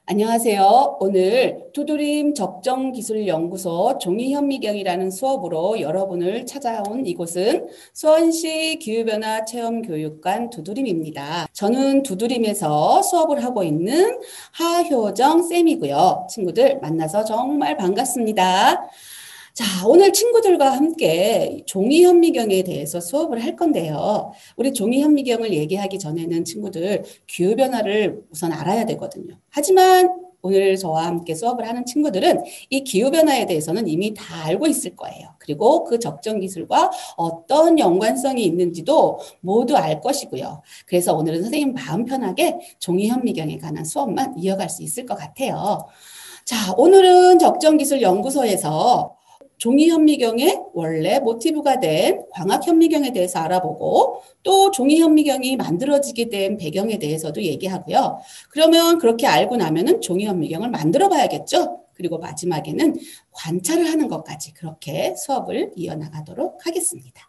안녕하세요. 오늘 두드림 적정기술연구소 종이현미경이라는 수업으로 여러분을 찾아온 이곳은 수원시 기후변화 체험교육관 두드림입니다. 저는 두드림에서 수업을 하고 있는 하효정 쌤이고요. 친구들 만나서 정말 반갑습니다. 자, 오늘 친구들과 함께 종이현미경에 대해서 수업을 할 건데요. 우리 종이현미경을 얘기하기 전에는 친구들 기후변화를 우선 알아야 되거든요. 하지만 오늘 저와 함께 수업을 하는 친구들은 이 기후변화에 대해서는 이미 다 알고 있을 거예요. 그리고 그 적정기술과 어떤 연관성이 있는지도 모두 알 것이고요. 그래서 오늘은 선생님 마음 편하게 종이현미경에 관한 수업만 이어갈 수 있을 것 같아요. 자, 오늘은 적정기술연구소에서 종이현미경의 원래 모티브가 된 광학현미경에 대해서 알아보고 또 종이현미경이 만들어지게 된 배경에 대해서도 얘기하고요. 그러면 그렇게 알고 나면은 종이현미경을 만들어 봐야겠죠? 그리고 마지막에는 관찰을 하는 것까지 그렇게 수업을 이어나가도록 하겠습니다.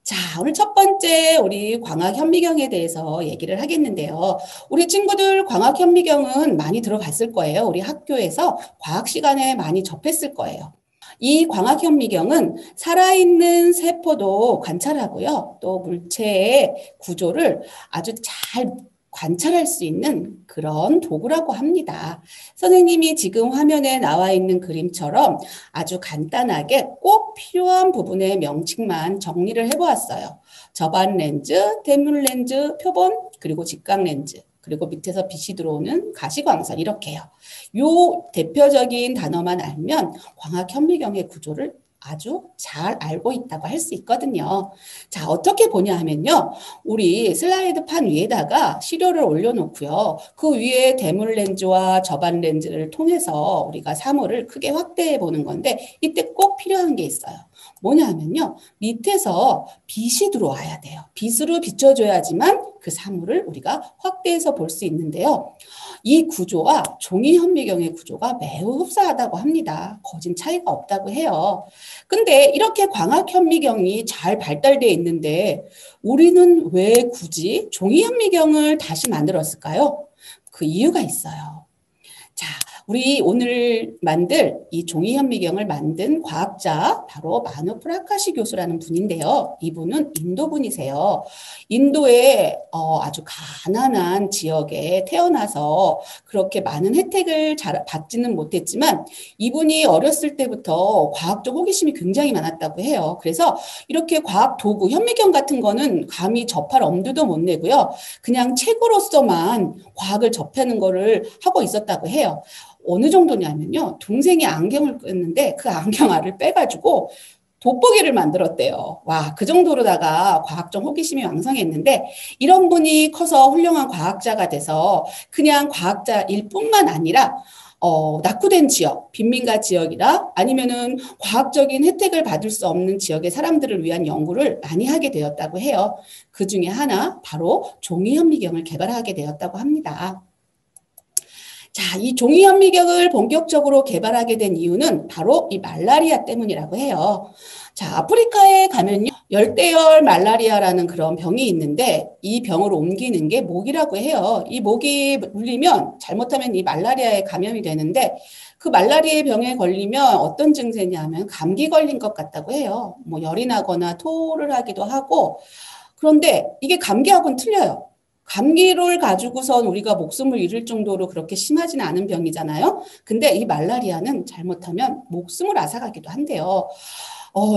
자, 오늘 첫 번째 우리 광학현미경에 대해서 얘기를 하겠는데요. 우리 친구들 광학현미경은 많이 들어봤을 거예요. 우리 학교에서 과학 시간에 많이 접했을 거예요. 이 광학현미경은 살아있는 세포도 관찰하고요. 또 물체의 구조를 아주 잘 관찰할 수 있는 그런 도구라고 합니다. 선생님이 지금 화면에 나와 있는 그림처럼 아주 간단하게 꼭 필요한 부분의 명칭만 정리를 해보았어요. 접안 렌즈, 대물 렌즈, 표본, 그리고 직각 렌즈. 그리고 밑에서 빛이 들어오는 가시광선 이렇게요. 요 대표적인 단어만 알면 광학현미경의 구조를 아주 잘 알고 있다고 할 수 있거든요. 자, 어떻게 보냐 하면요. 우리 슬라이드판 위에다가 시료를 올려놓고요. 그 위에 대물 렌즈와 접안 렌즈를 통해서 우리가 사물을 크게 확대해 보는 건데 이때 꼭 필요한 게 있어요. 뭐냐 하면요. 밑에서 빛이 들어와야 돼요. 빛으로 비춰줘야지만 그 사물을 우리가 확대해서 볼 수 있는데요. 이 구조와 종이현미경의 구조가 매우 흡사하다고 합니다. 거진 차이가 없다고 해요. 근데 이렇게 광학현미경이 잘 발달되어 있는데 우리는 왜 굳이 종이현미경을 다시 만들었을까요? 그 이유가 있어요. 자, 우리 오늘 만들 이 종이현미경을 만든 과학자 바로 마누 프라카시 교수라는 분인데요. 이분은 인도 분이세요. 인도의 아주 가난한 지역에 태어나서 그렇게 많은 혜택을 잘 받지는 못했지만 이분이 어렸을 때부터 과학적 호기심이 굉장히 많았다고 해요. 그래서 이렇게 과학 도구, 현미경 같은 거는 감히 접할 엄두도 못 내고요. 그냥 책으로서만 과학을 접하는 거를 하고 있었다고 해요. 어느 정도냐면요. 동생이 안경을 꼈는데 그 안경알을 빼가지고 돋보기를 만들었대요. 와, 그 정도로다가 과학적 호기심이 왕성했는데 이런 분이 커서 훌륭한 과학자가 돼서 그냥 과학자일 뿐만 아니라 낙후된 지역, 빈민가 지역이라 아니면은 과학적인 혜택을 받을 수 없는 지역의 사람들을 위한 연구를 많이 하게 되었다고 해요. 그 중에 하나 바로 종이현미경을 개발하게 되었다고 합니다. 자, 이 종이현미경을 본격적으로 개발하게 된 이유는 바로 이 말라리아 때문이라고 해요. 자, 아프리카에 가면요. 열대열 말라리아라는 그런 병이 있는데 이 병을 옮기는 게 모기라고 해요. 이 모기 물리면 잘못하면 이 말라리아에 감염이 되는데 그 말라리아 병에 걸리면 어떤 증세냐면 감기 걸린 것 같다고 해요. 뭐 열이 나거나 토를 하기도 하고 그런데 이게 감기하고는 틀려요. 감기를 가지고선 우리가 목숨을 잃을 정도로 그렇게 심하지는 않은 병이잖아요. 근데 이 말라리아는 잘못하면 목숨을 앗아가기도 한대요.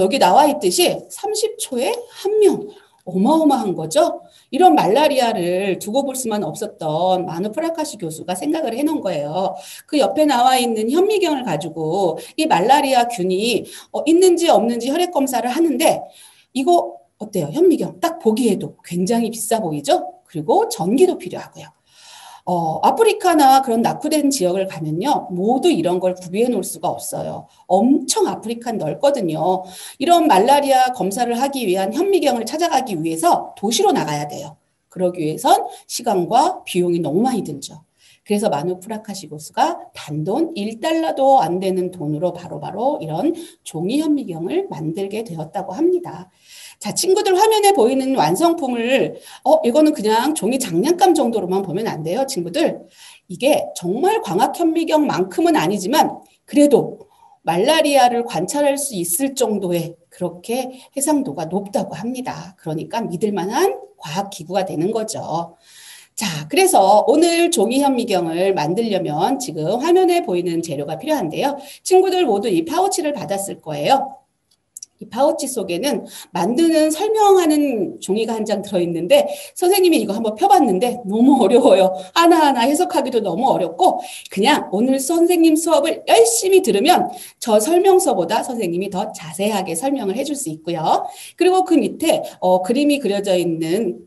여기 나와 있듯이 30초에 한 명. 어마어마한 거죠. 이런 말라리아를 두고 볼 수만 없었던 마누 프라카시 교수가 생각을 해놓은 거예요. 그 옆에 나와 있는 현미경을 가지고 이 말라리아 균이 있는지 없는지 혈액 검사를 하는데 이거 어때요? 현미경 딱 보기에도 굉장히 비싸 보이죠? 그리고 전기도 필요하고요. 아프리카나 그런 낙후된 지역을 가면요. 모두 이런 걸 구비해 놓을 수가 없어요. 엄청 아프리카는 넓거든요. 이런 말라리아 검사를 하기 위한 현미경을 찾아가기 위해서 도시로 나가야 돼요. 그러기 위해선 시간과 비용이 너무 많이 들죠. 그래서 마누 프라카시 교수가 단돈 1달러도 안 되는 돈으로 바로바로 이런 종이 현미경을 만들게 되었다고 합니다. 자, 친구들 화면에 보이는 완성품을, 이거는 그냥 종이 장난감 정도로만 보면 안 돼요, 친구들. 이게 정말 광학현미경만큼은 아니지만, 그래도 말라리아를 관찰할 수 있을 정도의 그렇게 해상도가 높다고 합니다. 그러니까 믿을 만한 과학기구가 되는 거죠. 자, 그래서 오늘 종이현미경을 만들려면 지금 화면에 보이는 재료가 필요한데요. 친구들 모두 이 파우치를 받았을 거예요. 이 파우치 속에는 만드는 설명하는 종이가 한 장 들어있는데 선생님이 이거 한번 펴봤는데 너무 어려워요. 하나하나 해석하기도 너무 어렵고 그냥 오늘 선생님 수업을 열심히 들으면 저 설명서보다 선생님이 더 자세하게 설명을 해줄 수 있고요. 그리고 그 밑에 그림이 그려져 있는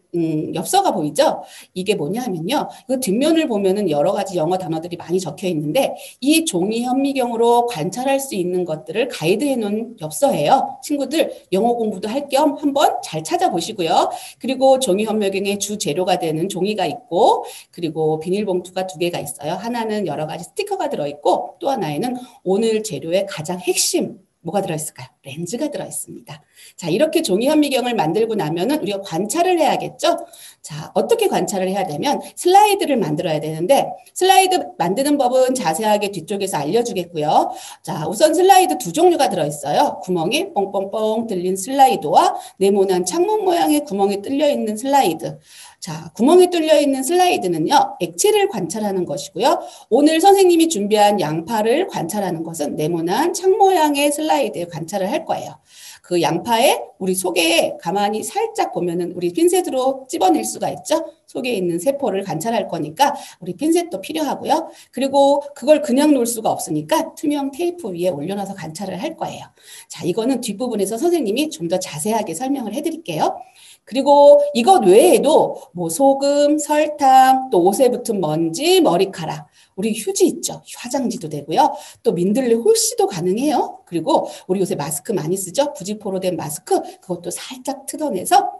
엽서가 보이죠? 이게 뭐냐 하면요. 그 뒷면을 보면은 여러 가지 영어 단어들이 많이 적혀 있는데 이 종이 현미경으로 관찰할 수 있는 것들을 가이드해 놓은 엽서예요. 친구들 영어 공부도 할 겸 한번 잘 찾아보시고요. 그리고 종이 현미경의 주 재료가 되는 종이가 있고 그리고 비닐봉투가 2개가 있어요. 하나는 여러 가지 스티커가 들어있고 또 하나에는 오늘 재료의 가장 핵심 뭐가 들어있을까요? 렌즈가 들어있습니다. 자, 이렇게 종이 현미경을 만들고 나면은 우리가 관찰을 해야겠죠? 자, 어떻게 관찰을 해야 되면 슬라이드를 만들어야 되는데 슬라이드 만드는 법은 자세하게 뒤쪽에서 알려주겠고요. 자, 우선 슬라이드 2종류가 들어있어요. 구멍이 뻥뻥뻥 뚫린 슬라이드와 네모난 창문 모양의 구멍이 뚫려 있는 슬라이드. 자, 구멍이 뚫려 있는 슬라이드는요, 액체를 관찰하는 것이고요. 오늘 선생님이 준비한 양파를 관찰하는 것은 네모난 창 모양의 슬라이드에 관찰을 할 거예요. 그 양파에 우리 속에 가만히 살짝 보면은 우리 핀셋으로 찝어낼 수가 있죠. 속에 있는 세포를 관찰할 거니까 우리 핀셋도 필요하고요. 그리고 그걸 그냥 놓을 수가 없으니까 투명 테이프 위에 올려놔서 관찰을 할 거예요. 자, 이거는 뒷부분에서 선생님이 좀 더 자세하게 설명을 해드릴게요. 그리고 이것 외에도 뭐 소금, 설탕, 또 옷에 붙은 먼지, 머리카락, 우리 휴지 있죠. 화장지도 되고요. 또 민들레 홀씨도 가능해요. 그리고 우리 요새 마스크 많이 쓰죠. 부직포로 된 마스크 그것도 살짝 뜯어내서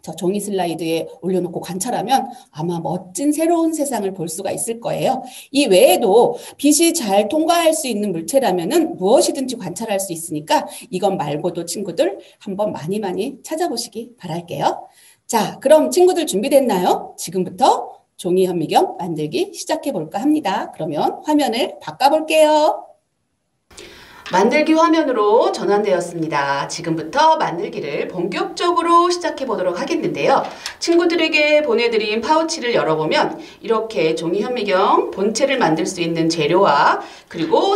저 종이 슬라이드에 올려놓고 관찰하면 아마 멋진 새로운 세상을 볼 수가 있을 거예요. 이 외에도 빛이 잘 통과할 수 있는 물체라면은 무엇이든지 관찰할 수 있으니까 이건 말고도 친구들 한번 많이 찾아보시기 바랄게요. 자, 그럼 친구들 준비됐나요? 지금부터 종이 현미경 만들기 시작해 볼까 합니다. 그러면 화면을 바꿔볼게요. 만들기 화면으로 전환되었습니다. 지금부터 만들기를 본격적으로 시작해 보도록 하겠는데요. 친구들에게 보내드린 파우치를 열어보면 이렇게 종이 현미경 본체를 만들 수 있는 재료와 그리고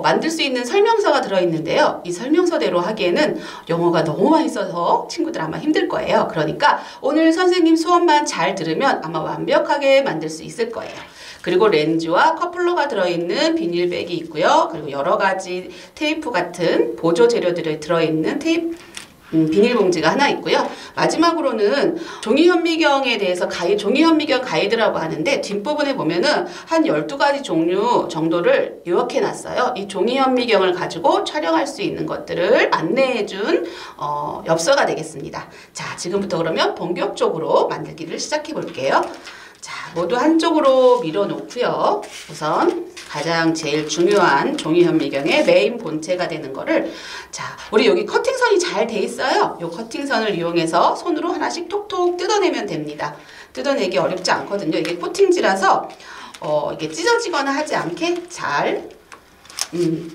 만들 수 있는 설명서가 들어있는데요. 이 설명서대로 하기에는 영어가 너무 많이 써서 친구들 아마 힘들 거예요. 그러니까 오늘 선생님 수업만 잘 들으면 아마 완벽하게 만들 수 있을 거예요. 그리고 렌즈와 커플러가 들어있는 비닐백이 있고요. 그리고 여러 가지 테이프 같은 보조 재료들이 들어있는 비닐봉지가 하나 있고요. 마지막으로는 종이현미경에 대해서 종이현미경 가이드라고 하는데 뒷부분에 보면은 한 12가지 종류 정도를 요약해 놨어요. 이 종이현미경을 가지고 촬영할 수 있는 것들을 안내해 준 엽서가 되겠습니다. 자, 지금부터 그러면 본격적으로 만들기를 시작해 볼게요. 자, 모두 한쪽으로 밀어놓고요. 우선 가장 제일 중요한 종이현미경의 메인 본체가 되는 거를 자, 우리 여기 커팅선이 잘 돼 있어요. 이 커팅선을 이용해서 손으로 하나씩 톡톡 뜯어내면 됩니다. 뜯어내기 어렵지 않거든요. 이게 코팅지라서 이게 찢어지거나 하지 않게 잘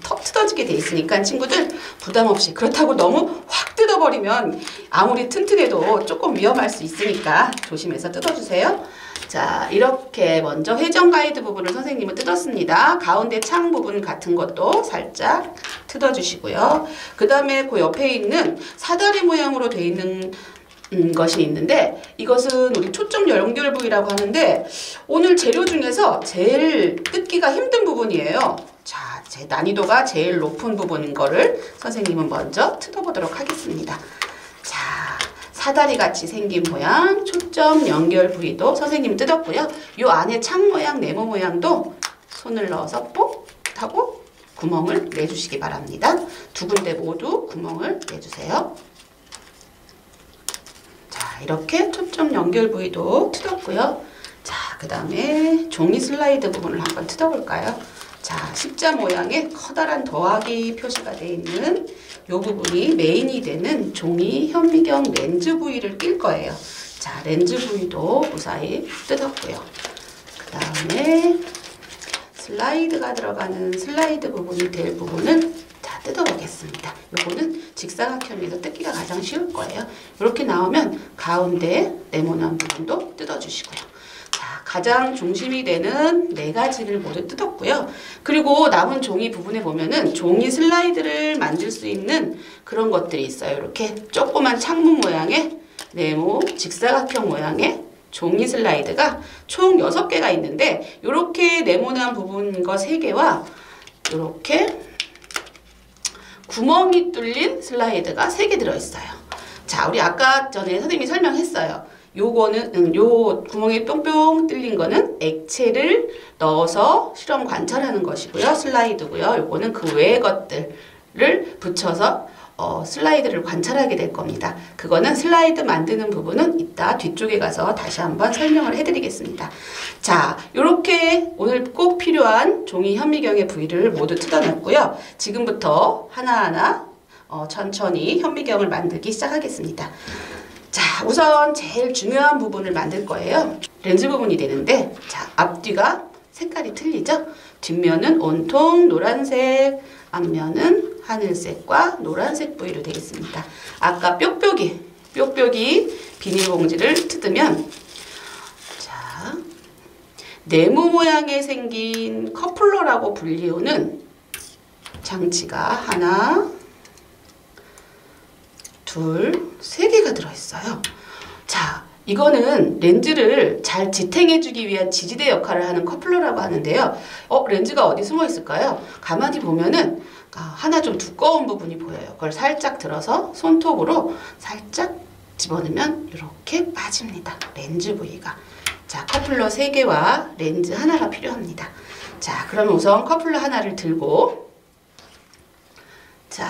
턱 뜯어지게 돼 있으니까 친구들 부담 없이 그렇다고 너무 확 뜯어버리면 아무리 튼튼해도 조금 위험할 수 있으니까 조심해서 뜯어주세요. 자, 이렇게 먼저 회전 가이드 부분을 선생님은 뜯었습니다. 가운데 창 부분 같은 것도 살짝 뜯어주시고요. 그 다음에 그 옆에 있는 사다리 모양으로 되어 있는 것이 있는데 이것은 우리 초점 연결 부위라고 하는데 오늘 재료 중에서 제일 뜯기가 힘든 부분이에요. 자, 제 난이도가 제일 높은 부분인 거를 선생님은 먼저 뜯어보도록 하겠습니다. 자, 사다리 같이 생긴 모양, 초점 연결 부위도 선생님 뜯었고요. 이 안에 창 모양, 네모 모양도 손을 넣어서 뽁 하고 구멍을 내주시기 바랍니다. 2군데 모두 구멍을 내주세요. 자, 이렇게 초점 연결 부위도 뜯었고요. 자, 그 다음에 종이 슬라이드 부분을 한번 뜯어볼까요? 자, 십자 모양의 커다란 더하기 표시가 되어 있는 이 부분이 메인이 되는 종이 현미경 렌즈 부위를 낄 거예요. 자, 렌즈 부위도 무사히 뜯었고요. 그 다음에 슬라이드가 들어가는 슬라이드 부분이 될 부분은 자, 뜯어보겠습니다. 요거는 직사각형에서 뜯기가 가장 쉬울 거예요. 이렇게 나오면 가운데 네모난 부분도 뜯어주시고요. 자, 가장 중심이 되는 네 가지를 모두 뜯었고요. 그리고 남은 종이 부분에 보면은 종이 슬라이드를 만들 수 있는 그런 것들이 있어요. 이렇게 조그만 창문 모양의 네모 직사각형 모양의 종이 슬라이드가 총 6개가 있는데 이렇게 네모난 부분인 거 3개와 이렇게 구멍이 뚫린 슬라이드가 3개 들어있어요. 자, 우리 아까 전에 선생님이 설명했어요. 요거는 요 구멍이 뿅뿅 뚫린 거는 액체를 넣어서 실험 관찰하는 것이고요. 슬라이드고요. 요거는 그 외의 것들을 붙여서 슬라이드를 관찰하게 될 겁니다. 그거는 슬라이드 만드는 부분은 이따 뒤쪽에 가서 다시 한번 설명을 해드리겠습니다. 자, 요렇게 오늘 꼭 필요한 종이 현미경의 부위를 모두 뜯어냈고요. 지금부터 하나하나 천천히 현미경을 만들기 시작하겠습니다. 자, 우선 제일 중요한 부분을 만들 거예요. 렌즈 부분이 되는데, 자, 앞뒤가 색깔이 틀리죠? 뒷면은 온통 노란색, 앞면은 하늘색과 노란색 부위로 되겠습니다. 아까 뾱뾱이 비닐봉지를 뜯으면, 자, 네모 모양에 생긴 커플러라고 불리우는 장치가 하나, 둘, 3개가 들어있어요. 자, 이거는 렌즈를 잘 지탱해주기 위한 지지대 역할을 하는 커플러라고 하는데요. 렌즈가 어디 숨어 있을까요? 가만히 보면은 하나 좀 두꺼운 부분이 보여요. 그걸 살짝 들어서 손톱으로 살짝 집어넣으면 이렇게 빠집니다. 렌즈 부위가. 자, 커플러 3개와 렌즈 하나가 필요합니다. 자, 그러면 우선 커플러 하나를 들고, 자,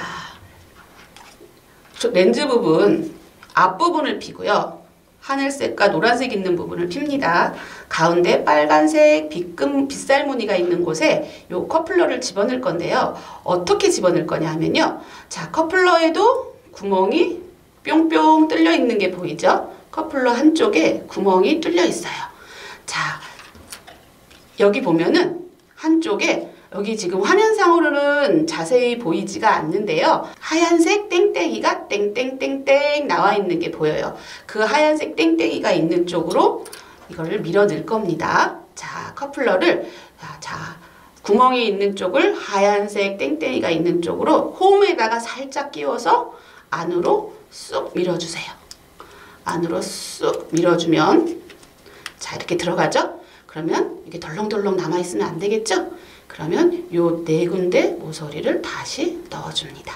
렌즈 부분 앞부분을 피고요. 하늘색과 노란색 있는 부분을 핍니다. 가운데 빨간색 빗살 무늬가 있는 곳에 요 커플러를 집어넣을 건데요. 어떻게 집어넣을 거냐 하면요. 자, 커플러에도 구멍이 뿅뿅 뚫려 있는 게 보이죠? 커플러 한쪽에 구멍이 뚫려 있어요. 자, 여기 보면은 한쪽에 여기 지금 화면상으로는 자세히 보이지가 않는데요. 하얀색 땡땡이가 땡땡땡땡 나와 있는 게 보여요. 그 하얀색 땡땡이가 있는 쪽으로 이거를 밀어 넣을 겁니다. 자, 커플러를 자, 구멍이 있는 쪽을 하얀색 땡땡이가 있는 쪽으로 홈에다가 살짝 끼워서 안으로 쑥 밀어주세요. 안으로 쑥 밀어주면 자, 이렇게 들어가죠? 그러면 이게 덜렁덜렁 남아있으면 안 되겠죠? 그러면 요 4군데 모서리를 다시 넣어줍니다.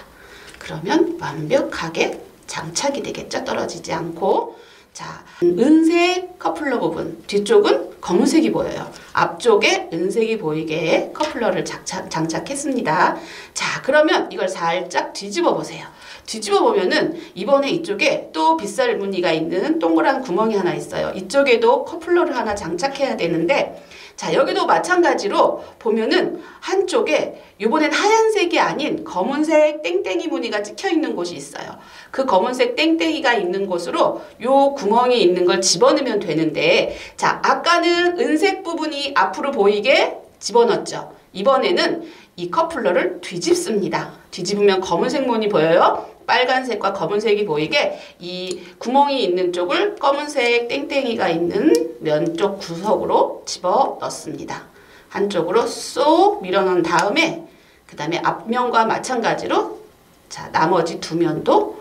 그러면 완벽하게 장착이 되겠죠? 떨어지지 않고. 자, 은색 커플러 부분, 뒤쪽은 검은색이 보여요. 앞쪽에 은색이 보이게 커플러를 장착했습니다. 자, 그러면 이걸 살짝 뒤집어 보세요. 뒤집어 보면은 이번에 이쪽에 또 빗살 무늬가 있는 동그란 구멍이 하나 있어요. 이쪽에도 커플러를 하나 장착해야 되는데, 자, 여기도 마찬가지로 보면은 한쪽에 이번엔 하얀색이 아닌 검은색 땡땡이 무늬가 찍혀 있는 곳이 있어요. 그 검은색 땡땡이가 있는 곳으로 요 구멍이 있는 걸 집어넣으면 되는데, 자, 아까는 은색 부분이 앞으로 보이게 집어넣었죠. 이번에는 이 커플러를 뒤집습니다. 뒤집으면 검은색 무늬 보여요. 빨간색과 검은색이 보이게 이 구멍이 있는 쪽을 검은색 땡땡이가 있는 면 쪽 구석으로 집어 넣습니다. 한쪽으로 쏙 밀어넣은 다음에 그 다음에 앞면과 마찬가지로 자, 나머지 2면도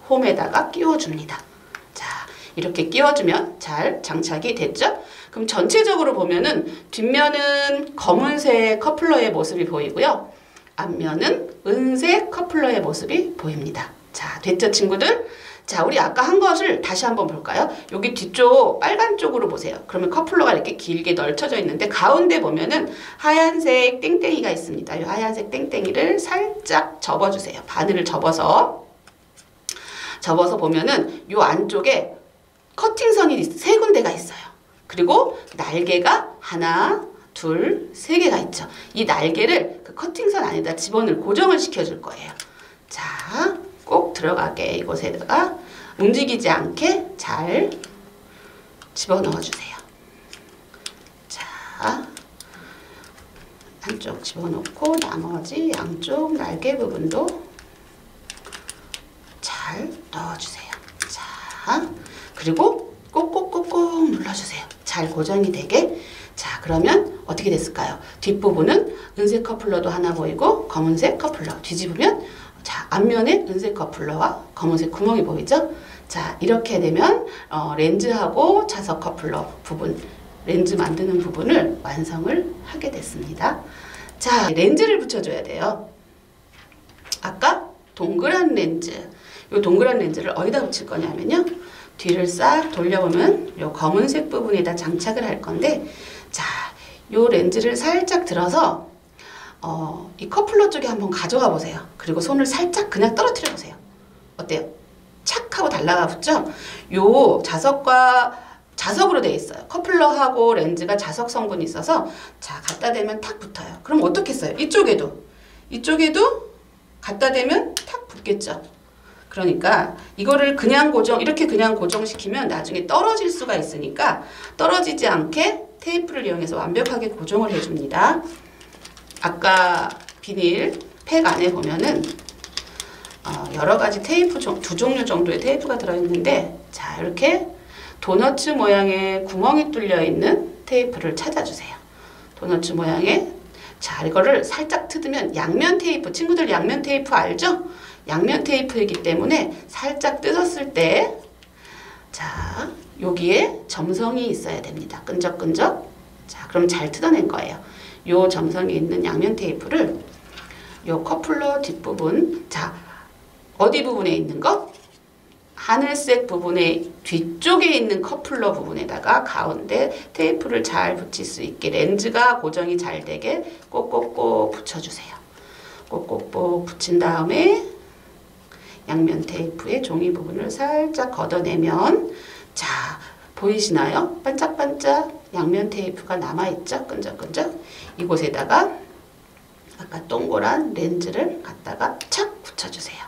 홈에다가 끼워줍니다. 자, 이렇게 끼워주면 잘 장착이 됐죠? 그럼 전체적으로 보면은 뒷면은 검은색 커플러의 모습이 보이고요. 앞면은 은색 커플러의 모습이 보입니다. 자, 됐죠, 친구들? 자, 우리 아까 한 것을 다시 한번 볼까요? 여기 뒤쪽 빨간 쪽으로 보세요. 그러면 커플러가 이렇게 길게 널쳐져 있는데 가운데 보면은 하얀색 땡땡이가 있습니다. 이 하얀색 땡땡이를 살짝 접어주세요. 바늘을 접어서 보면은 이 안쪽에 커팅선이 3군데가 있어요. 그리고 날개가 하나, 둘, 3개가 있죠. 이 날개를 그 커팅선 안에다 집어넣을 고정을 시켜줄 거예요. 자, 꼭 들어가게 이곳에다가 움직이지 않게 잘 집어넣어 주세요. 자, 한쪽 집어넣고 나머지 양쪽 날개 부분도 잘 넣어주세요. 자, 그리고 꼭꼭꼭꼭 눌러주세요. 잘 고정이 되게. 자, 그러면 어떻게 됐을까요? 뒷부분은 은색 커플러도 하나 보이고 검은색 커플러 뒤집으면 자, 앞면에 은색 커플러와 검은색 구멍이 보이죠? 자, 이렇게 되면 렌즈하고 자석 커플러 부분, 렌즈 만드는 부분을 완성을 하게 됐습니다. 자, 렌즈를 붙여줘야 돼요. 아까 동그란 렌즈, 이 동그란 렌즈를 어디다 붙일 거냐면요. 뒤를 싹 돌려보면 이 검은색 부분에다 장착을 할 건데, 자, 이 렌즈를 살짝 들어서 이 커플러 쪽에 한번 가져가 보세요. 그리고 손을 살짝 그냥 떨어뜨려 보세요. 어때요? 착 하고 달라가 붙죠? 요 자석으로 되어 있어요. 커플러하고 렌즈가 자석 성분이 있어서 자, 갖다 대면 탁 붙어요. 그럼 어떻게 써요? 이쪽에도 갖다 대면 탁 붙겠죠. 그러니까 이거를 이렇게 그냥 고정시키면 나중에 떨어질 수가 있으니까 떨어지지 않게 테이프를 이용해서 완벽하게 고정을 해줍니다. 아까 비닐 팩 안에 보면은 여러 가지 테이프, 두 종류 정도의 테이프가 들어있는데, 자, 이렇게 도너츠 모양의 구멍이 뚫려 있는 테이프를 찾아주세요. 도너츠 모양의, 자, 이거를 살짝 뜯으면 양면 테이프, 친구들 양면 테이프 알죠? 양면 테이프이기 때문에 살짝 뜯었을 때, 자, 여기에 점성이 있어야 됩니다. 끈적끈적. 자, 그럼 잘 뜯어낸 거예요. 요 점성이 있는 양면 테이프를 요 커플러 뒷부분, 자, 어디 부분에 있는 거? 하늘색 부분의 뒤쪽에 있는 커플러 부분에다가 가운데 테이프를 잘 붙일 수 있게 렌즈가 고정이 잘 되게 꼭꼭꼭 붙여주세요. 꼭꼭꼭 붙인 다음에 양면 테이프의 종이 부분을 살짝 걷어내면, 자, 보이시나요? 반짝반짝 양면 테이프가 남아있죠? 끈적끈적. 이곳에다가 아까 동그란 렌즈를 갖다가 착 붙여주세요.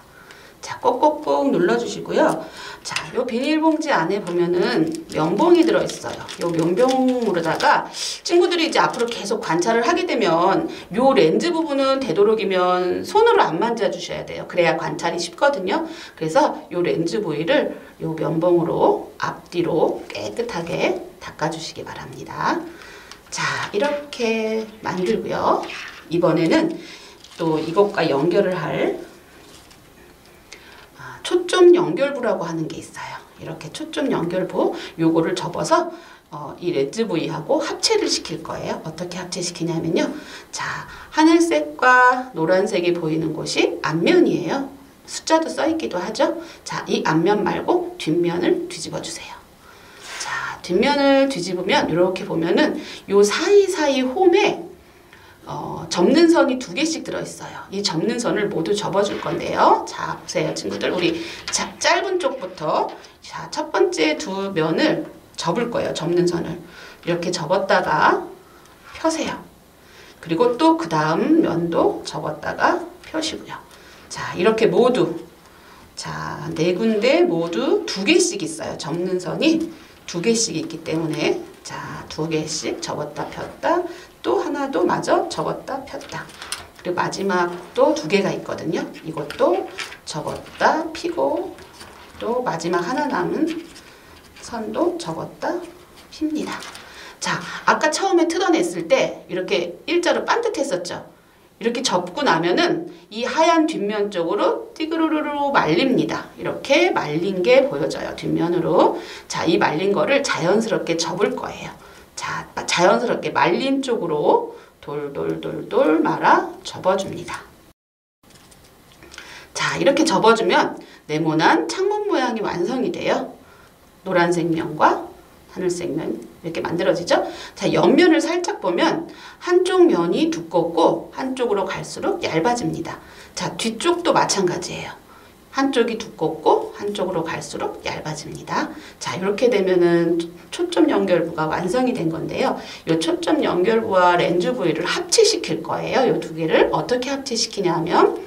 자, 꼭꼭꼭 눌러주시고요. 자, 요 비닐봉지 안에 보면은 면봉이 들어있어요. 요 면봉으로다가 친구들이 이제 앞으로 계속 관찰을 하게 되면 요 렌즈 부분은 되도록이면 손으로 안 만져주셔야 돼요. 그래야 관찰이 쉽거든요. 그래서 요 렌즈 부위를 요 면봉으로 앞뒤로 깨끗하게 닦아주시기 바랍니다. 자, 이렇게 만들고요. 이번에는 또 이것과 연결을 할 초점 연결부라고 하는 게 있어요. 이렇게 초점 연결부, 요거를 접어서 이 렌즈 부위하고 합체를 시킬 거예요. 어떻게 합체시키냐면요. 자, 하늘색과 노란색이 보이는 곳이 앞면이에요. 숫자도 써 있기도 하죠. 자, 이 앞면 말고 뒷면을 뒤집어 주세요. 자, 뒷면을 뒤집으면 이렇게 보면은 요 사이사이 홈에 접는 선이 2개씩 들어있어요. 이 접는 선을 모두 접어줄 건데요. 자, 보세요, 친구들. 우리 짧은 쪽부터 자, 첫 번째 두 면을 접을 거예요. 접는 선을. 이렇게 접었다가 펴세요. 그리고 또 그 다음 면도 접었다가 펴시고요. 자, 이렇게 모두 자, 4군데 모두 2개씩 있어요. 접는 선이 2개씩 있기 때문에 자, 2개씩 접었다 폈다 또 하나도 마저 접었다 폈다. 그리고 마지막도 2개가 있거든요. 이것도 접었다 피고 또 마지막 하나 남은 선도 접었다 핍니다. 자, 아까 처음에 뜯어냈을 때 이렇게 일자로 반듯했었죠. 이렇게 접고 나면은 이 하얀 뒷면 쪽으로 띠그르르르 말립니다. 이렇게 말린 게 보여져요. 뒷면으로. 자, 이 말린 거를 자연스럽게 접을 거예요. 자, 자연스럽게 말린 쪽으로 돌돌돌돌 말아 접어줍니다. 자, 이렇게 접어주면 네모난 창문 모양이 완성이 돼요. 노란색 면과 하늘색 면 이렇게 만들어지죠. 자, 옆면을 살짝 보면 한쪽 면이 두껍고 한쪽으로 갈수록 얇아집니다. 자, 뒤쪽도 마찬가지예요. 한쪽이 두껍고 한쪽으로 갈수록 얇아집니다. 자, 이렇게 되면은 초점 연결부가 완성이 된 건데요. 이 초점 연결부와 렌즈 부위를 합체시킬 거예요. 이 2개를 어떻게 합체시키냐면,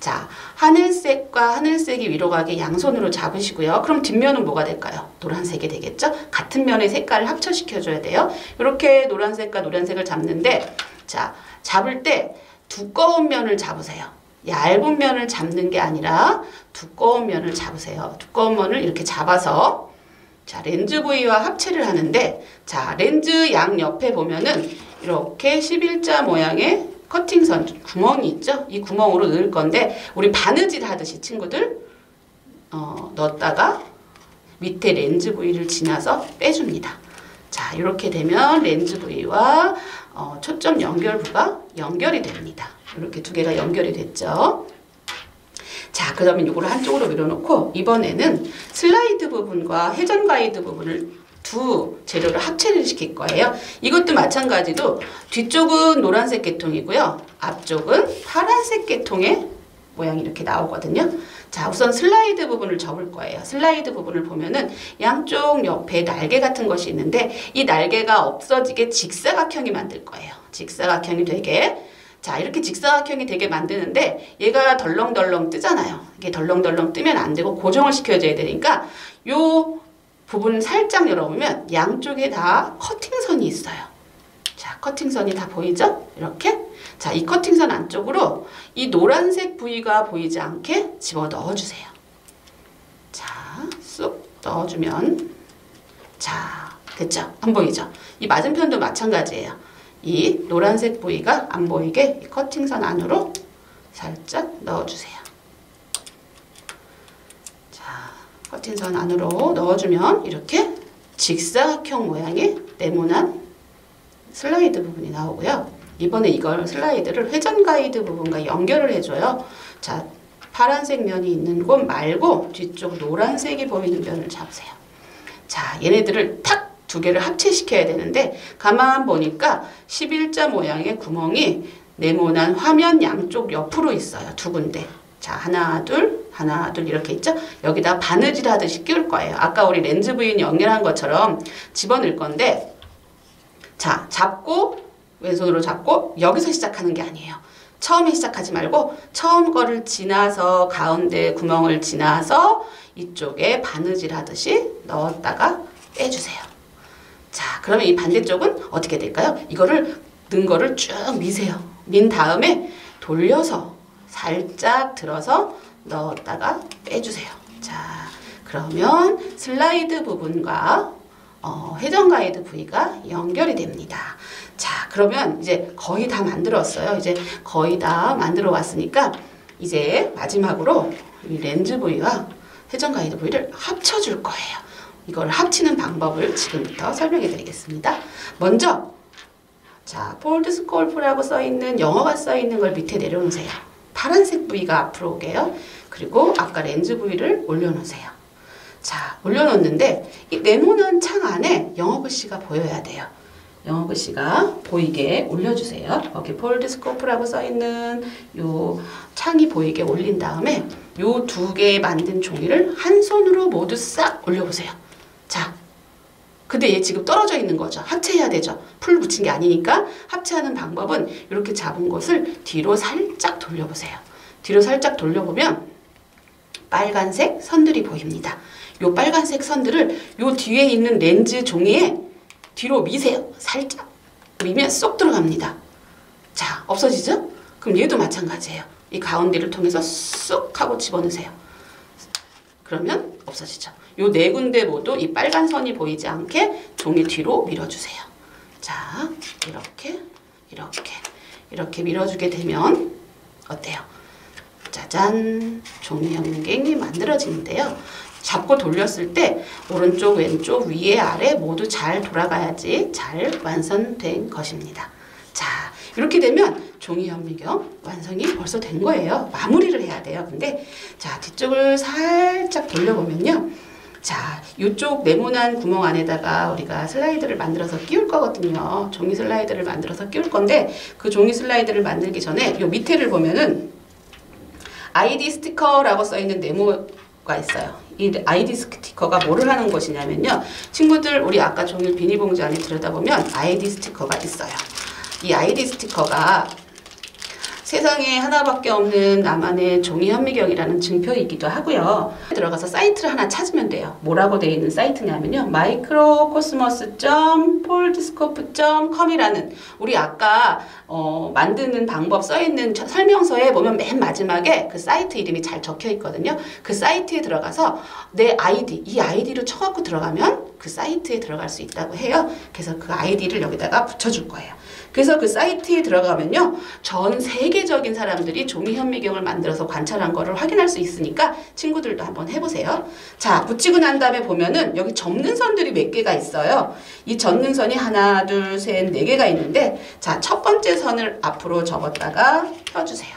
자, 하늘색과 하늘색이 위로 가게 양손으로 잡으시고요. 그럼 뒷면은 뭐가 될까요? 노란색이 되겠죠? 같은 면의 색깔을 합쳐시켜줘야 돼요. 이렇게 노란색과 노란색을 잡는데, 자, 잡을 때 두꺼운 면을 잡으세요. 얇은 면을 잡는 게 아니라 두꺼운 면을 잡으세요. 두꺼운 면을 이렇게 잡아서, 자, 렌즈 부위와 합체를 하는데, 자, 렌즈 양 옆에 보면은 이렇게 11자 모양의 커팅선 구멍이 있죠? 이 구멍으로 넣을 건데, 우리 바느질 하듯이 친구들 넣었다가 밑에 렌즈 부위를 지나서 빼줍니다. 자, 이렇게 되면 렌즈 부위와 초점 연결부가 연결이 됩니다. 이렇게 두 개가 연결이 됐죠. 자, 그러면 이거를 한쪽으로 밀어놓고 이번에는 슬라이드 부분과 회전 가이드 부분을 두 재료를 합체를 시킬 거예요. 이것도 마찬가지로 뒤쪽은 노란색 계통이고요. 앞쪽은 파란색 계통의 모양이 이렇게 나오거든요. 자, 우선 슬라이드 부분을 접을 거예요. 슬라이드 부분을 보면은 양쪽 옆에 날개 같은 것이 있는데 이 날개가 없어지게 직사각형이 만들 거예요. 직사각형이 되게. 자, 이렇게 직사각형이 되게 만드는데 얘가 덜렁덜렁 뜨잖아요. 이게 덜렁덜렁 뜨면 안 되고 고정을 시켜줘야 되니까 요 부분 살짝 열어보면 양쪽에 다 커팅선이 있어요. 자, 커팅선이 다 보이죠? 이렇게. 자, 이 커팅선 안쪽으로 이 노란색 부위가 보이지 않게 집어 넣어주세요. 자, 쑥 넣어주면, 자, 됐죠? 안 보이죠? 이 맞은편도 마찬가지예요. 이 노란색 부위가 안 보이게 이 커팅선 안으로 살짝 넣어주세요. 커팅선 안으로 넣어주면 이렇게 직사각형 모양의 네모난 슬라이드 부분이 나오고요. 이번에 이걸 슬라이드를 회전 가이드 부분과 연결을 해줘요. 자, 파란색 면이 있는 곳 말고 뒤쪽 노란색이 보이는 면을 잡으세요. 자, 얘네들을 탁 두 개를 합체시켜야 되는데 가만 보니까 11자 모양의 구멍이 네모난 화면 양쪽 옆으로 있어요. 두 군데. 자, 하나, 둘 이렇게 있죠? 여기다 바느질 하듯이 끼울 거예요. 아까 우리 렌즈 부인 연결한 것처럼 집어넣을 건데, 자, 잡고, 왼손으로 잡고, 여기서 시작하는 게 아니에요. 처음에 시작하지 말고, 처음 거를 지나서, 가운데 구멍을 지나서, 이쪽에 바느질 하듯이 넣었다가 빼주세요. 자, 그러면 이 반대쪽은 어떻게 될까요? 이거를, 넣은 거를 쭉 미세요. 민 다음에 돌려서, 살짝 들어서 넣었다가 빼주세요. 자, 그러면 슬라이드 부분과 회전 가이드 부위가 연결이 됩니다. 자, 그러면 이제 거의 다 만들었어요. 이제 거의 다 만들어 왔으니까 이제 마지막으로 이 렌즈 부위와 회전 가이드 부위를 합쳐줄 거예요. 이걸 합치는 방법을 지금부터 설명해 드리겠습니다. 먼저, 자, 폴드 스콜프라고 써있는, 영어가 써있는 걸 밑에 내려놓으세요. 파란색 부위가 앞으로 오게요. 그리고 아까 렌즈 부위를 올려놓으세요. 자, 올려놓는데 이 네모난 창 안에 영어 글씨가 보여야 돼요. 영어 글씨가 보이게 올려주세요. 여기 폴드 스코프라고 써있는 요 창이 보이게 올린 다음에 요 두 개 만든 종이를 한 손으로 모두 싹 올려보세요. 자, 근데 얘 지금 떨어져 있는 거죠. 합체해야 되죠. 풀 붙인 게 아니니까 합체하는 방법은 이렇게 잡은 것을 뒤로 살짝 돌려보세요. 뒤로 살짝 돌려보면 빨간색 선들이 보입니다. 요 빨간색 선들을 요 뒤에 있는 렌즈 종이에 뒤로 미세요. 살짝 미면 쏙 들어갑니다. 자, 없어지죠? 그럼 얘도 마찬가지예요. 이 가운데를 통해서 쏙 하고 집어넣으세요. 그러면 없어지죠. 요 네 군데 모두 이 빨간 선이 보이지 않게 종이 뒤로 밀어주세요. 자, 이렇게 밀어주게 되면 어때요? 짜잔! 종이 현미경이 만들어지는데요. 잡고 돌렸을 때 오른쪽, 왼쪽, 위에, 아래 모두 잘 돌아가야지 잘 완성된 것입니다. 자, 이렇게 되면 종이 현미경 완성이 벌써 된 거예요. 마무리를 해야 돼요. 근데 자, 뒤쪽을 살짝 돌려보면요. 자, 이쪽 네모난 구멍 안에다가 우리가 슬라이드를 만들어서 끼울 거거든요. 종이 슬라이드를 만들어서 끼울 건데 그 종이 슬라이드를 만들기 전에 이 밑에를 보면은 아이디 스티커라고 써있는 네모가 있어요. 이 아이디 스티커가 뭐를 하는 것이냐면요. 친구들, 우리 아까 종이 비닐봉지 안에 들여다보면 아이디 스티커가 있어요. 이 아이디 스티커가 세상에 하나밖에 없는 나만의 종이 현미경이라는 증표이기도 하고요. 들어가서 사이트를 하나 찾으면 돼요. 뭐라고 되어 있는 사이트냐면요. microcosmos.foldscope.com이라는 우리 아까 만드는 방법 써있는 설명서에 보면 맨 마지막에 그 사이트 이름이 잘 적혀 있거든요. 그 사이트에 들어가서 내 아이디, 이 아이디를 쳐갖고 들어가면 그 사이트에 들어갈 수 있다고 해요. 그래서 그 아이디를 여기다가 붙여줄 거예요. 그래서 그 사이트에 들어가면요. 전 세계적인 사람들이 종이 현미경을 만들어서 관찰한 거를 확인할 수 있으니까 친구들도 한번 해보세요. 자, 붙이고 난 다음에 보면은 여기 접는 선들이 몇 개가 있어요. 이 접는 선이 하나, 둘, 셋, 네 개가 있는데 자, 첫 번째 선을 앞으로 접었다가 펴주세요.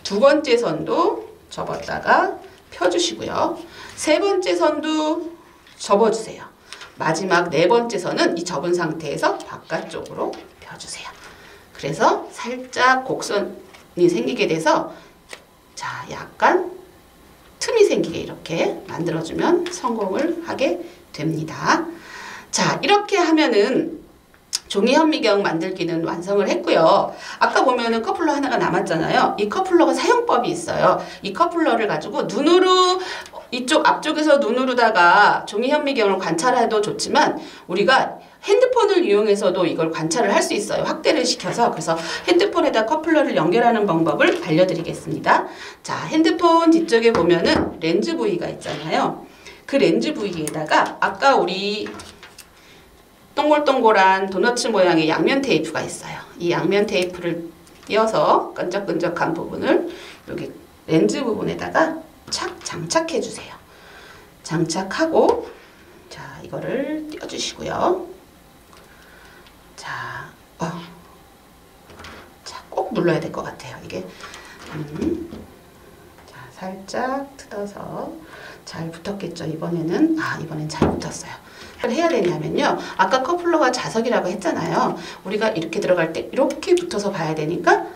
두 번째 선도 접었다가 펴주시고요. 세 번째 선도 접어주세요. 마지막 네 번째 선은 이 접은 상태에서 바깥쪽으로 펴주세요. 그래서 살짝 곡선이 생기게 돼서 자, 약간 틈이 생기게 이렇게 만들어주면 성공을 하게 됩니다. 자, 이렇게 하면은 종이 현미경 만들기는 완성을 했고요. 아까 보면은 커플러 하나가 남았잖아요. 이 커플러가 사용법이 있어요. 이 커플러를 가지고 눈으로 이쪽 앞쪽에서 눈으로다가 종이 현미경을 관찰해도 좋지만 우리가 핸드폰을 이용해서도 이걸 관찰을 할 수 있어요. 확대를 시켜서. 그래서 핸드폰에다 커플러를 연결하는 방법을 알려드리겠습니다. 자, 핸드폰 뒤쪽에 보면은 렌즈 부위가 있잖아요. 그 렌즈 부위에다가 아까 우리 동글동글한 도너츠 모양의 양면 테이프가 있어요. 이 양면 테이프를 띄어서 끈적끈적한 부분을 여기 렌즈 부분에다가 착 장착해 주세요. 장착하고 자, 이거를 띄워주시고요. 자, 꼭 눌러야 될 것 같아요. 이게 자, 살짝 뜯어서 잘 붙었겠죠. 이번에는 이번엔 잘 붙었어요. 뭘 해야 되냐면요. 아까 커플러가 자석이라고 했잖아요. 우리가 이렇게 들어갈 때 이렇게 붙어서 봐야 되니까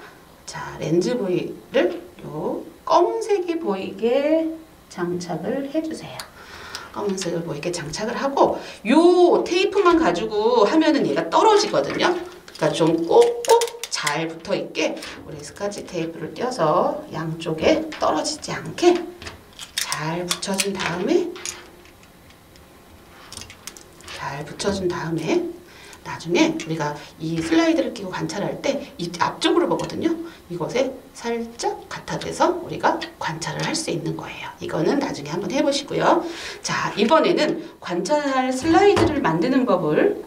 자, 렌즈 부위를 요 검은색이 보이게 장착을 해주세요. 검은색을 보이게 장착을 하고 요 테이프만 가지고 하면은 얘가 떨어지거든요. 그러니까 좀 꼭꼭 잘 붙어 있게 우리 스카치 테이프를 띄어서 양쪽에 떨어지지 않게 잘 붙여준 다음에 나중에 우리가 이 슬라이드를 끼고 관찰할 때 이 앞쪽으로 보거든요. 이곳에 살짝 갖다 대서 우리가 관찰을 할 수 있는 거예요. 이거는 나중에 한번 해보시고요. 자, 이번에는 관찰할 슬라이드를 만드는 법을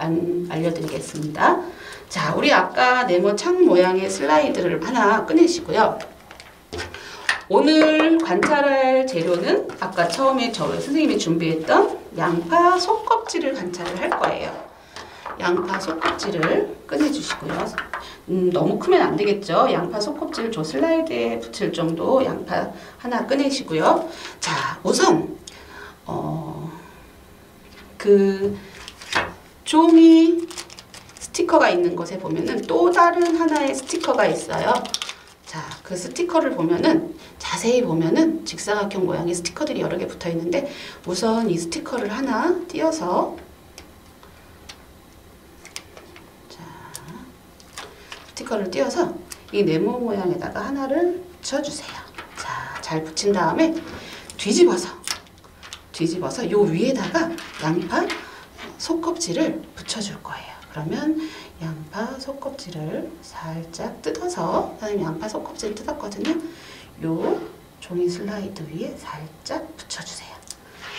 알려드리겠습니다. 자, 우리 아까 네모 창 모양의 슬라이드를 하나 꺼내시고요. 오늘 관찰할 재료는 아까 처음에 선생님이 준비했던 양파 속껍질을 관찰을 할 거예요. 양파 속껍질을 꺼내주시고요. 너무 크면 안 되겠죠. 양파 속껍질 저 슬라이드에 붙일 정도 양파 하나 꺼내시고요. 자, 우선 그 종이 스티커가 있는 곳에 보면은 또 다른 하나의 스티커가 있어요. 자, 그 스티커를 보면은 자세히 보면은 직사각형 모양의 스티커들이 여러 개 붙어 있는데 우선 이 스티커를 하나 띄어서 스티커를 띄어서 이 네모 모양에다가 하나를 붙여주세요. 자, 잘 붙인 다음에 뒤집어서 요 위에다가 양파 속껍질을 붙여줄 거예요. 그러면 양파 속껍질을 살짝 뜯어서 선생님 양파 속껍질 뜯었거든요. 요 종이 슬라이드 위에 살짝 붙여주세요.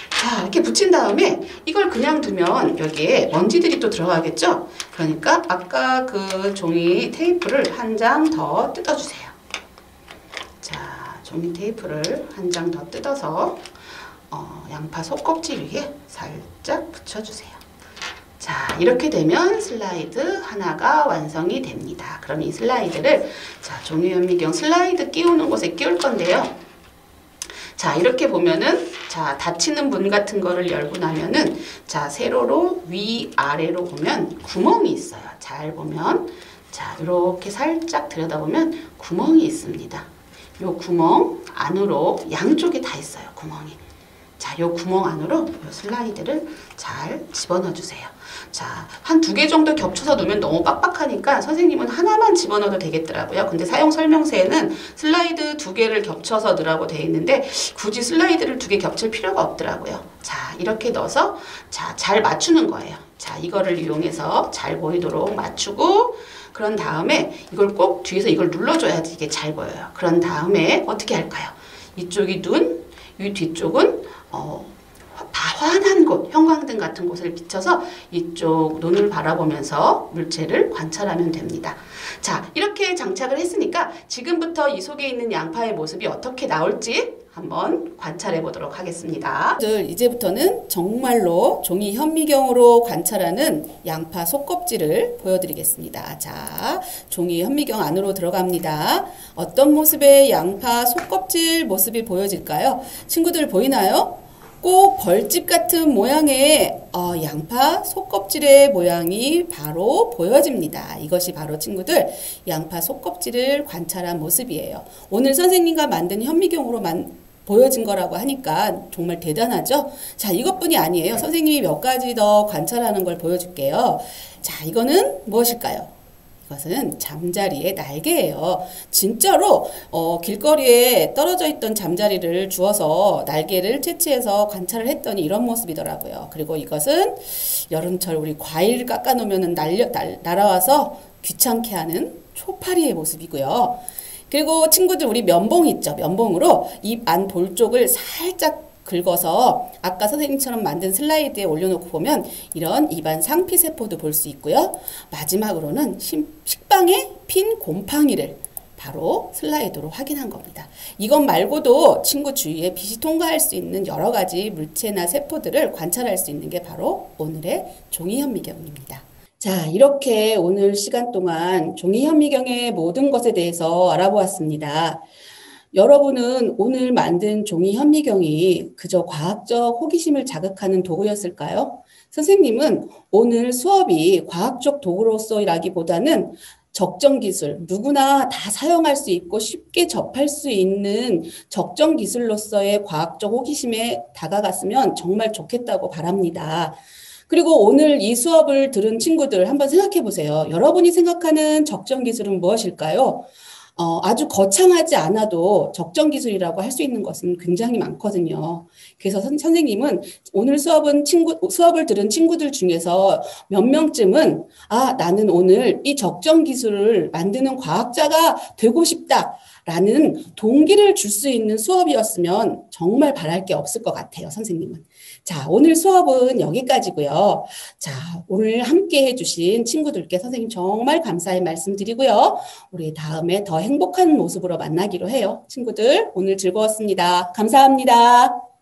자, 이렇게 붙인 다음에 이걸 그냥 두면 여기에 먼지들이 또 들어가겠죠? 그러니까 아까 그 종이 테이프를 한 장 더 뜯어주세요. 자, 종이 테이프를 한 장 더 뜯어서 양파 속껍질 위에 살짝 붙여주세요. 자, 이렇게 되면 슬라이드 하나가 완성이 됩니다. 그럼 이 슬라이드를 자, 종이 현미경 슬라이드 끼우는 곳에 끼울 건데요. 자, 이렇게 보면은 자, 닫히는 문 같은 거를 열고 나면은 자, 세로로 위아래로 보면 구멍이 있어요. 잘 보면 자, 이렇게 살짝 들여다보면 구멍이 있습니다. 요 구멍 안으로 양쪽에 다 있어요. 구멍이. 자, 요 구멍 안으로 요 슬라이드를 잘 집어넣어 주세요. 자, 한 2개 정도 겹쳐서 놓으면 너무 빡빡하니까 선생님은 하나만 집어넣어도 되겠더라고요. 근데 사용 설명서에는 슬라이드 2개를 겹쳐서 넣으라고 되어 있는데 굳이 슬라이드를 2개 겹칠 필요가 없더라고요. 자, 이렇게 넣어서 자, 잘 맞추는 거예요. 자, 이거를 이용해서 잘 보이도록 맞추고 그런 다음에 이걸 꼭 뒤에서 이걸 눌러줘야지 이게 잘 보여요. 그런 다음에 어떻게 할까요? 이쪽이 눈, 이 뒤쪽은 환한 곳, 형광등 같은 곳을 비춰서 이쪽 눈을 바라보면서 물체를 관찰하면 됩니다. 자, 이렇게 장착을 했으니까 지금부터 이 속에 있는 양파의 모습이 어떻게 나올지 한번 관찰해 보도록 하겠습니다. 이제부터는 정말로 종이 현미경으로 관찰하는 양파 속껍질을 보여드리겠습니다. 자, 종이 현미경 안으로 들어갑니다. 어떤 모습의 양파 속껍질 모습이 보여질까요? 친구들 보이나요? 꼭 벌집 같은 모양의 양파 속껍질의 모양이 바로 보여집니다. 이것이 바로 친구들 양파 속껍질을 관찰한 모습이에요. 오늘 선생님과 만든 현미경으로 보여진 거라고 하니까 정말 대단하죠? 자, 이것뿐이 아니에요. 선생님이 몇 가지 더 관찰하는 걸 보여줄게요. 자, 이거는 무엇일까요? 이것은 잠자리의 날개예요. 진짜로 길거리에 떨어져 있던 잠자리를 주워서 날개를 채취해서 관찰을 했더니 이런 모습이더라고요. 그리고 이것은 여름철 우리 과일 깎아 놓으면 날아와서 귀찮게 하는 초파리의 모습이고요. 그리고 친구들 우리 면봉 있죠? 면봉으로 입 안 볼 쪽을 살짝 긁어서 아까 선생님처럼 만든 슬라이드에 올려놓고 보면 이런 입안 상피세포도 볼 수 있고요. 마지막으로는 식빵에 핀 곰팡이를 바로 슬라이드로 확인한 겁니다. 이것 말고도 친구 주위에 빛이 통과할 수 있는 여러 가지 물체나 세포들을 관찰할 수 있는 게 바로 오늘의 종이 현미경입니다. 자, 이렇게 오늘 시간 동안 종이 현미경의 모든 것에 대해서 알아보았습니다. 여러분은 오늘 만든 종이 현미경이 그저 과학적 호기심을 자극하는 도구였을까요? 선생님은 오늘 수업이 과학적 도구로서라기보다는 적정 기술, 누구나 다 사용할 수 있고 쉽게 접할 수 있는 적정 기술로서의 과학적 호기심에 다가갔으면 정말 좋겠다고 바랍니다. 그리고 오늘 이 수업을 들은 친구들 한번 생각해 보세요. 여러분이 생각하는 적정 기술은 무엇일까요? 아주 거창하지 않아도 적정 기술이라고 할 수 있는 것은 굉장히 많거든요. 그래서 선생님은 오늘 수업을 들은 친구들 중에서 몇 명쯤은 나는 오늘 이 적정 기술을 만드는 과학자가 되고 싶다라는 동기를 줄 수 있는 수업이었으면 정말 바랄 게 없을 것 같아요, 선생님은. 자, 오늘 수업은 여기까지고요. 자, 오늘 함께 해주신 친구들께 선생님 정말 감사의 말씀드리고요. 우리 다음에 더 행복한 모습으로 만나기로 해요. 친구들, 오늘 즐거웠습니다. 감사합니다.